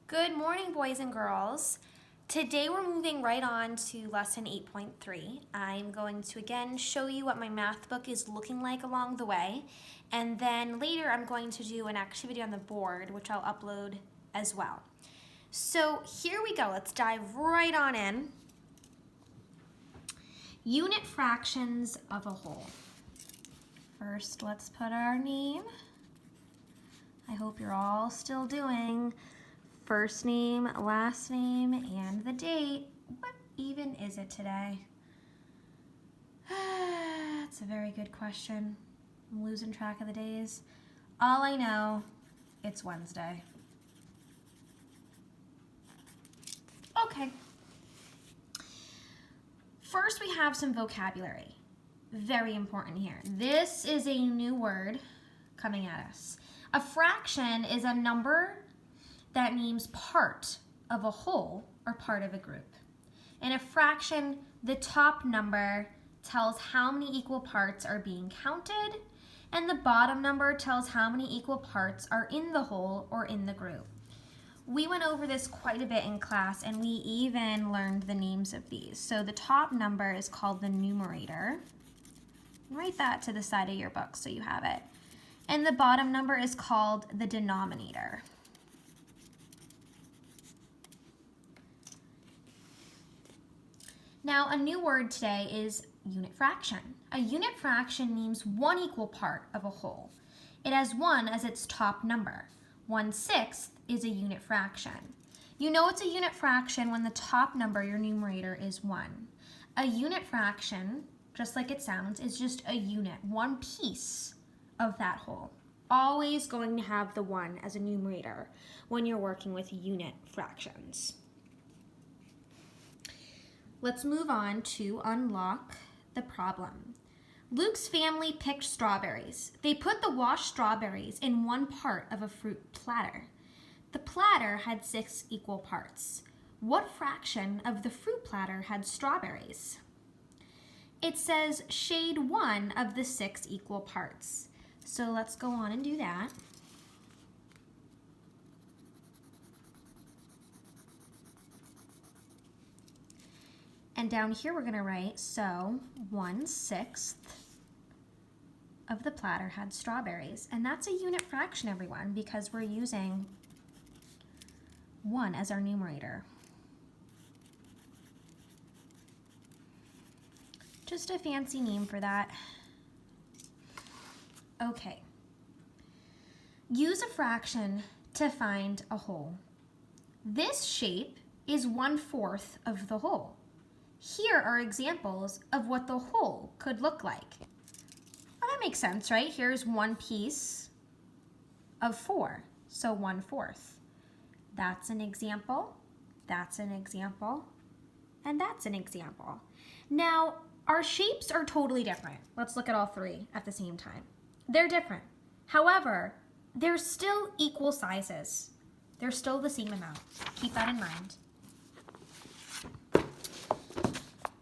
Good morning, boys and girls. Today we're moving right on to lesson 8.3. I'm going to again show you what my math book is looking like along the way, and then later I'm going to do an activity on the board which I'll upload as well. So here we go. Let's dive right on in. Unit fractions of a whole. First, let's put our name. I hope you're all still doing first name, last name, and the date. What even is it today? That's a very good question. I'm losing track of the days. All I know, it's Wednesday. Okay. First, we have some vocabulary. Very important here. This is a new word coming at us. A fraction is a number that names part of a whole or part of a group. In a fraction, the top number tells how many equal parts are being counted, and the bottom number tells how many equal parts are in the whole or in the group. We went over this quite a bit in class, and we even learned the names of these. So the top number is called the numerator. Write that to the side of your book so you have it. And the bottom number is called the denominator. Now, a new word today is unit fraction. A unit fraction names one equal part of a whole. It has 1 as its top number. 1/6 is a unit fraction. You know it's a unit fraction when the top number, your numerator, is 1. A unit fraction, just like it sounds, is just a unit, one piece of that whole. Always going to have the 1 as a numerator when you're working with unit fractions. Let's move on to unlock the problem. Luke's family picked strawberries. They put the washed strawberries in one part of a fruit platter. The platter had 6 equal parts. What fraction of the fruit platter had strawberries? It says shade 1 of the 6 equal parts. So let's go on and do that. And down here we're going to write, so 1/6 of the platter had strawberries. And that's a unit fraction, everyone, because we're using 1 as our numerator. Just a fancy name for that. Okay. Use a fraction to find a whole. This shape is 1/4 of the whole. Here are examples of what the whole could look like. Well, that makes sense, right? Here's one piece of 4, so 1/4. That's an example, that's an example, and that's an example. Now, our shapes are totally different. Let's look at all 3 at the same time. They're different. However, they're still equal sizes. They're still the same amount. Keep that in mind.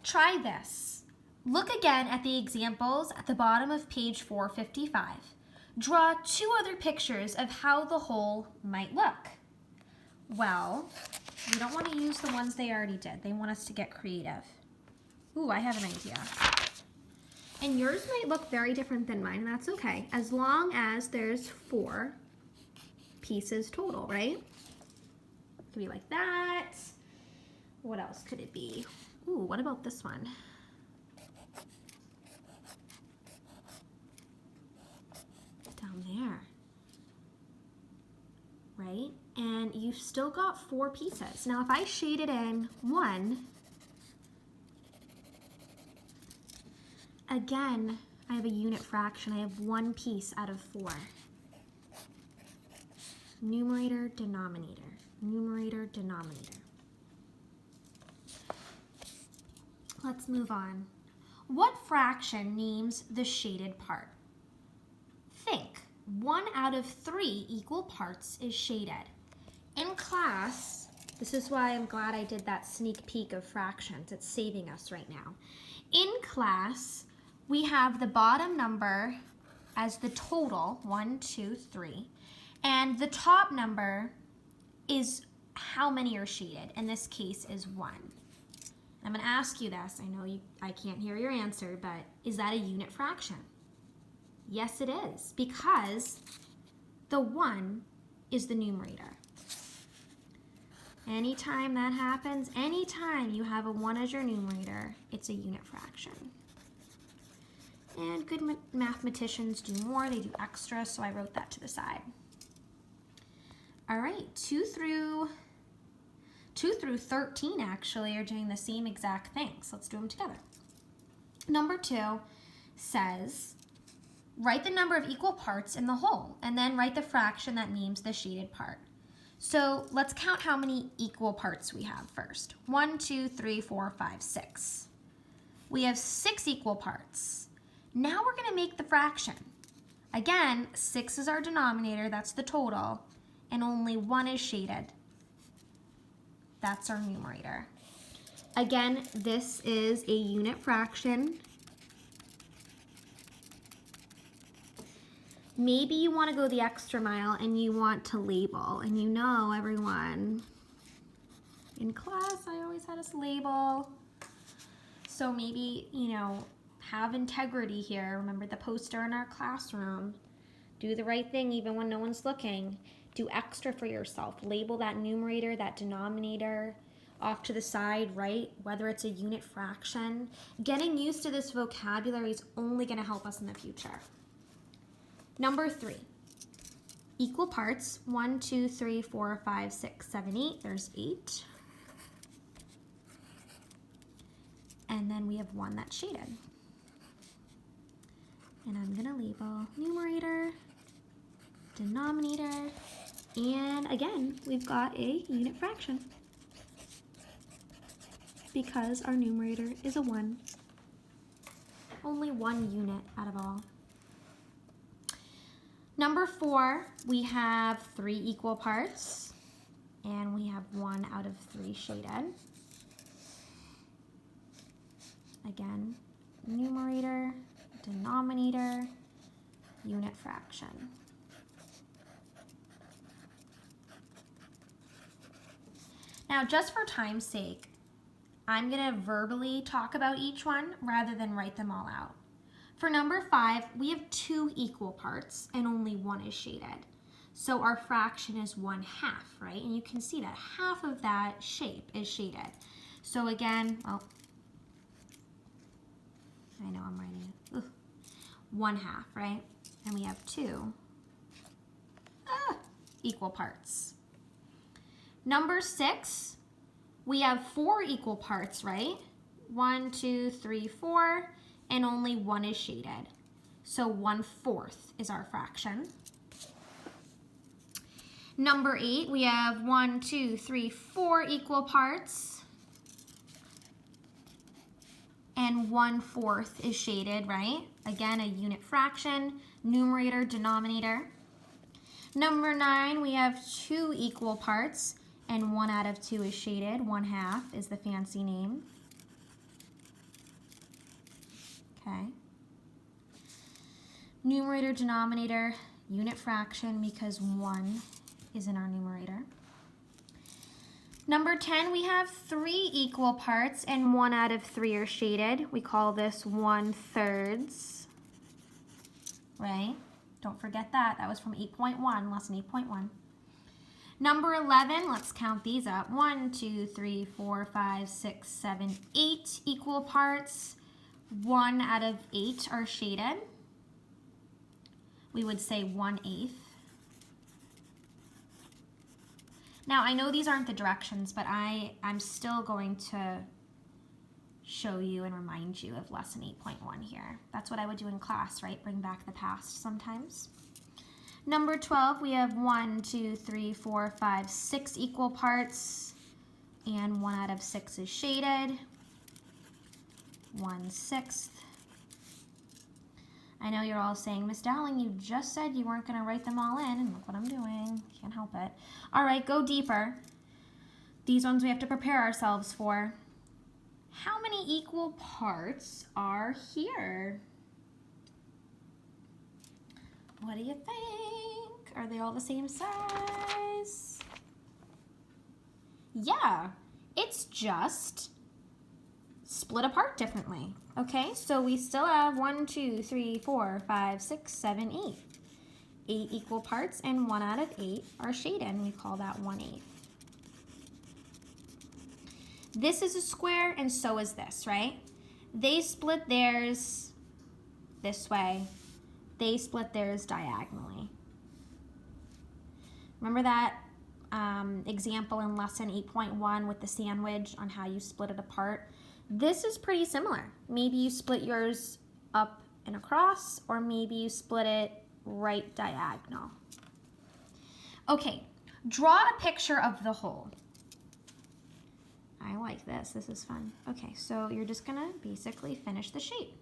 Try this. Look again at the examples at the bottom of page 455. Draw 2 other pictures of how the whole might look. Well, we don't want to use the ones they already did. They want us to get creative. Ooh, I have an idea. And yours might look very different than mine, and that's okay, as long as there's 4 pieces total, right? It could be like that. What else could it be? Ooh, what about this one? Down there. Right? And you've still got 4 pieces. Now, if I shade it in 1, again, I have a unit fraction. I have 1 piece out of 4. Numerator, denominator. Numerator, denominator. Let's move on. What fraction names the shaded part? Think. 1 out of 3 equal parts is shaded. In class, this is why I'm glad I did that sneak peek of fractions. It's saving us right now. In class, we have the bottom number as the total, 1, 2, 3, and the top number is how many are shaded. In this case is 1. I'm going to ask you this. I know I can't hear your answer, but is that a unit fraction? Yes, it is, because the 1 is the numerator. Anytime that happens, anytime you have a 1 as your numerator, it's a unit fraction. And good mathematicians do more, they do extra, so I wrote that to the side. All right, 2 through 13 actually are doing the same exact things. Let's do them together. Number 2 says, write the number of equal parts in the whole, and then write the fraction that names the shaded part. So let's count how many equal parts we have first. 1, 2, 3, 4, 5, 6. We have 6 equal parts. Now we're going to make the fraction. Again, 6 is our denominator, that's the total, and only 1 is shaded. That's our numerator. Again, this is a unit fraction. Maybe you want to go the extra mile and you want to label, and you know, everyone, in class I always had us label. So maybe, you know, have integrity here. Remember the poster in our classroom. Do the right thing even when no one's looking. Do extra for yourself. Label that numerator, that denominator off to the side, right? Whether it's a unit fraction. Getting used to this vocabulary is only going to help us in the future. Number 3, equal parts. 1, 2, 3, 4, 5, 6, 7, 8. There's 8. And then we have 1 that's shaded. And I'm going to label numerator, denominator, and again, we've got a unit fraction because our numerator is a 1. Only 1 unit out of all. Number 4, we have 3 equal parts, and we have 1 out of 3 shaded. Again, numerator, denominator, unit fraction. Now, just for time's sake, I'm going to verbally talk about each one rather than write them all out. For number 5, we have 2 equal parts and only 1 is shaded. So our fraction is 1/2, right? And you can see that half of that shape is shaded. So again, well, I know I'm writing it. 1/2, right? And we have 2 equal parts. Number 6, we have 4 equal parts, right? 1, 2, 3, 4, and only 1 is shaded. So 1/4 is our fraction. Number 8, we have 1, 2, 3, 4 equal parts, and 1/4 is shaded, right? Again, a unit fraction, numerator, denominator. Number 9, we have 2 equal parts, and 1 out of 2 is shaded. 1/2 is the fancy name. Okay. Numerator, denominator, unit fraction because 1 is in our numerator. Number 10, we have 3 equal parts and 1 out of 3 are shaded. We call this 1/3, right? Don't forget that. That was from 8.1, lesson 8.1. Number 11, let's count these up. 1, 2, 3, 4, 5, 6, 7, 8 equal parts. 1 out of 8 are shaded. We would say 1/8. Now, I know these aren't the directions, but I'm still going to show you and remind you of lesson 8.1 here. That's what I would do in class, right? Bring back the past sometimes. Number 12, we have 1, 2, 3, 4, 5, 6 equal parts, and 1 out of 6 is shaded. 1/6. I know you're all saying, Miss Dowling, you just said you weren't going to write them all in, and look what I'm doing. Can't help it. All right, go deeper. These ones we have to prepare ourselves for. How many equal parts are here? What do you think? Are they all the same size? Yeah, it's just split apart differently. Okay, so we still have 1, 2, 3, 4, 5, 6, 7, 8. 8 equal parts, and 1 out of 8 are shaded, and we call that 1/8. This is a square, and so is this, right? They split theirs this way. They split theirs diagonally. Remember that example in lesson 8.1 with the sandwich on how you split it apart? This is pretty similar. Maybe you split yours up and across, or maybe you split it right diagonal. Okay, draw a picture of the whole. I like this. This is fun. Okay, so you're just gonna basically finish the shape.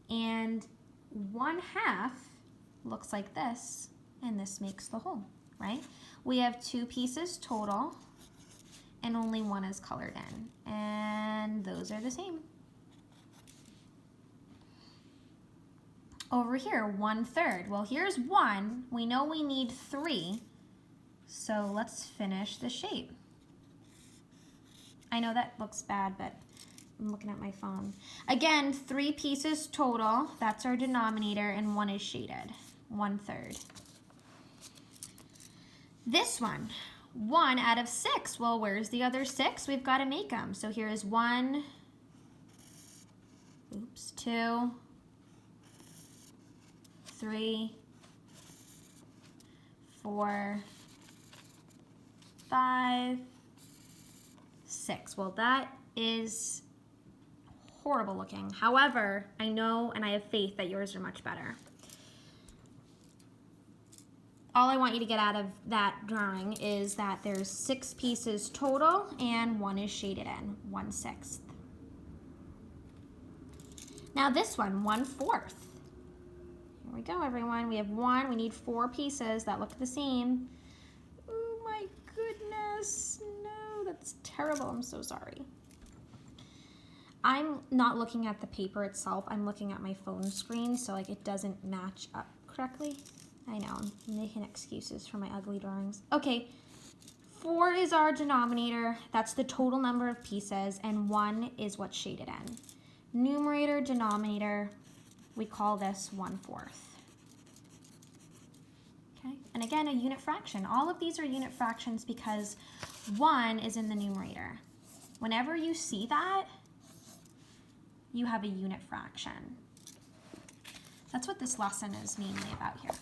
And 1/2 looks like this, and this makes the whole, right? We have 2 pieces total, and only 1 is colored in, and those are the same. Over here, 1/3. Well, here's 1. We know we need 3, so let's finish the shape. I know that looks bad, but I'm looking at my phone. Again, 3 pieces total. That's our denominator, and 1 is shaded. 1/3. This one, 1 out of 6. Well, where's the other 6? We've got to make them. So here's 1, 2, 3, 4, 5, 6. Well, that is horrible looking. However, I know and I have faith that yours are much better. All I want you to get out of that drawing is that there's 6 pieces total and 1 is shaded in, 1/6. Now this one, 1/4. Here we go, everyone. We have 1, we need 4 pieces that look the same. Oh my goodness, no, that's terrible, I'm so sorry. I'm not looking at the paper itself, I'm looking at my phone screen, so like it doesn't match up correctly. I know, I'm making excuses for my ugly drawings. Okay, 4 is our denominator, that's the total number of pieces, and 1 is what's shaded in. Numerator, denominator, we call this 1/4. Okay, and again, a unit fraction. All of these are unit fractions because 1 is in the numerator. Whenever you see that, you have a unit fraction. That's what this lesson is mainly about here.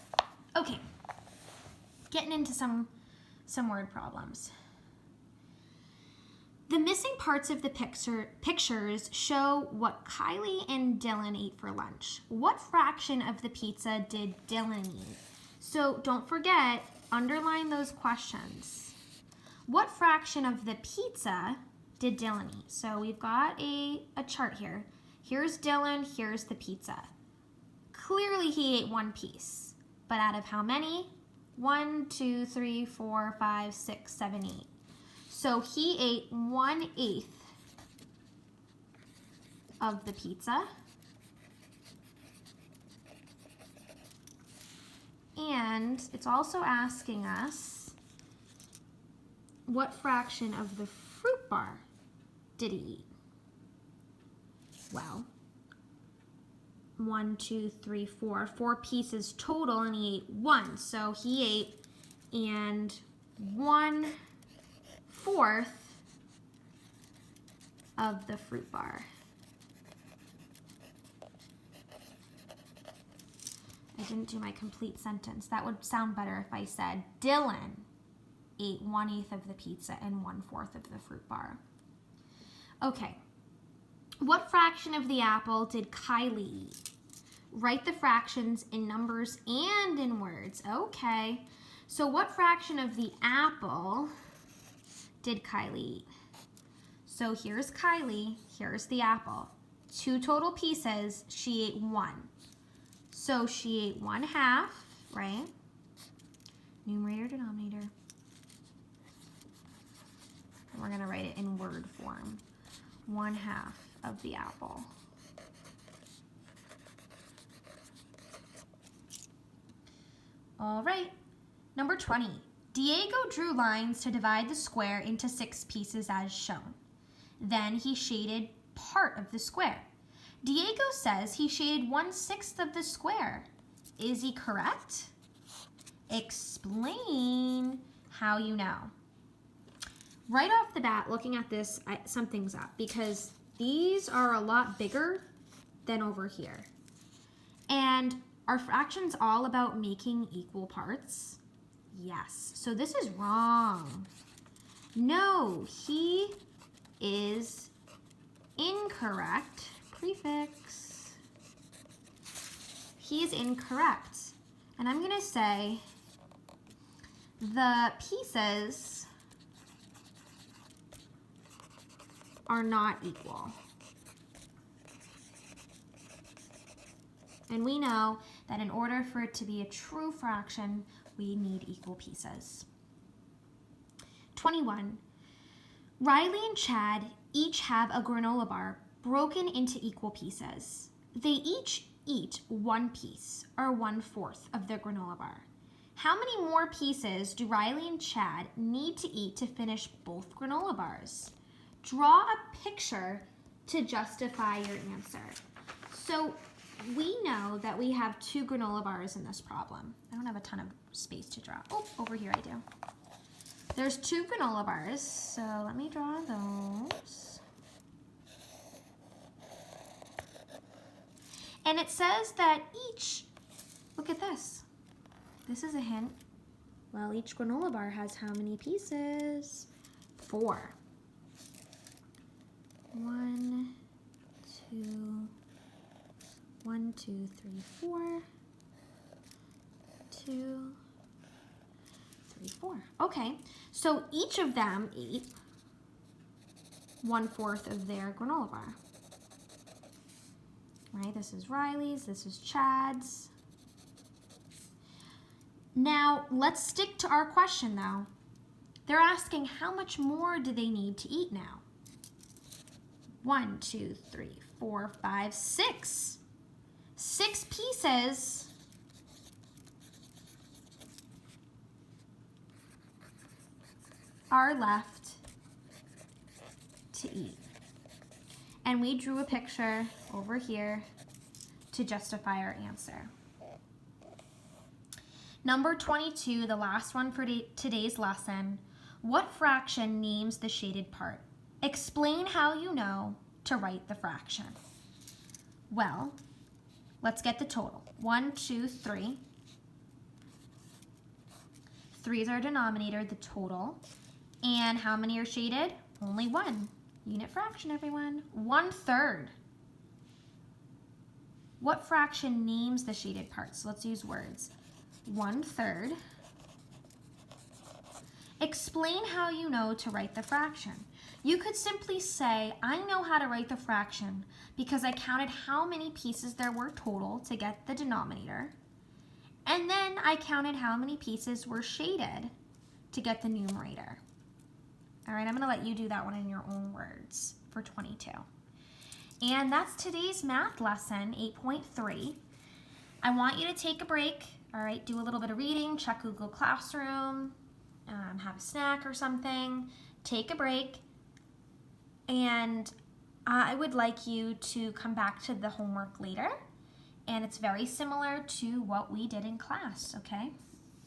Okay, getting into some word problems. The missing parts of the pictures show what Kylie and Dylan ate for lunch. What fraction of the pizza did Dylan eat? So don't forget, underline those questions. What fraction of the pizza did Dylan eat? So we've got a chart here. Here's Dylan, here's the pizza. Clearly he ate 1 piece, but out of how many? 1, 2, 3, 4, 5, 6, 7, 8. So he ate 1/8 of the pizza. And it's also asking us what fraction of the fruit bar did he eat? Well, 1, 2, 3, 4. 4 pieces total, and he ate 1. So he ate and 1/4 of the fruit bar. I didn't do my complete sentence. That would sound better if I said Dylan ate 1/8 of the pizza and 1/4 of the fruit bar. Okay. What fraction of the apple did Kylie eat? Write the fractions in numbers and in words. Okay. So what fraction of the apple did Kylie eat? So here's Kylie, here's the apple. 2 total pieces, she ate 1. So she ate 1/2, right? Numerator, denominator. And we're gonna write it in word form. 1/2 of the apple. All right, number 20. Diego drew lines to divide the square into 6 pieces as shown. Then he shaded part of the square. Diego says he shaded 1/6 of the square. Is he correct? Explain how you know. Right off the bat, looking at this, something's up because these are a lot bigger than over here. And are fractions all about making equal parts? Yes. So this is wrong. No, he is incorrect. Prefix. He is incorrect. And I'm going to say the pieces are not equal. And we know that in order for it to be a true fraction, we need equal pieces. 21. Riley and Chad each have a granola bar broken into equal pieces. They each eat 1 piece, or 1/4 of their granola bar. How many more pieces do Riley and Chad need to eat to finish both granola bars? Draw a picture to justify your answer. So we know that we have 2 granola bars in this problem. I don't have a ton of space to draw. Oh, over here I do. There's 2 granola bars, so let me draw those. And it says that each, look at this. This is a hint. Well, each granola bar has how many pieces? 4. 1, 2, 1, 2, 3, 4. 2, 3, 4. Okay, so each of them eat 1/4 of their granola bar. Right, this is Riley's, this is Chad's. Now, let's stick to our question though. They're asking how much more do they need to eat now? 1, 2, 3, 4, 5, 6. 6 pieces are left to eat. And we drew a picture over here to justify our answer. Number 22, the last one for today's lesson. What fraction names the shaded part? Explain how you know to write the fraction. Well, let's get the total. 1, 2, 3. 3 is our denominator, the total. And how many are shaded? Only 1. Unit fraction, everyone. 1/3. What fraction names the shaded parts? So let's use words. 1/3. Explain how you know to write the fraction. You could simply say, I know how to write the fraction because I counted how many pieces there were total to get the denominator. And then I counted how many pieces were shaded to get the numerator. All right, I'm going to let you do that one in your own words for 22. And that's today's math lesson, 8.3. I want you to take a break, all right, do a little bit of reading, check Google Classroom, have a snack or something, take a break, and I would like you to come back to the homework later, and it's very similar to what we did in class, okay?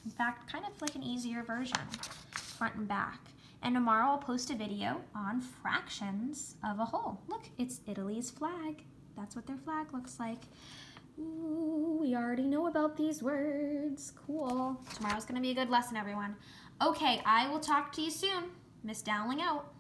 In fact, kind of like an easier version, front and back. And tomorrow I'll post a video on fractions of a whole. Look, it's Italy's flag. That's what their flag looks like. Ooh, we already know about these words. Cool. Tomorrow's gonna be a good lesson, everyone. Okay, I will talk to you soon. Miss Dowling out.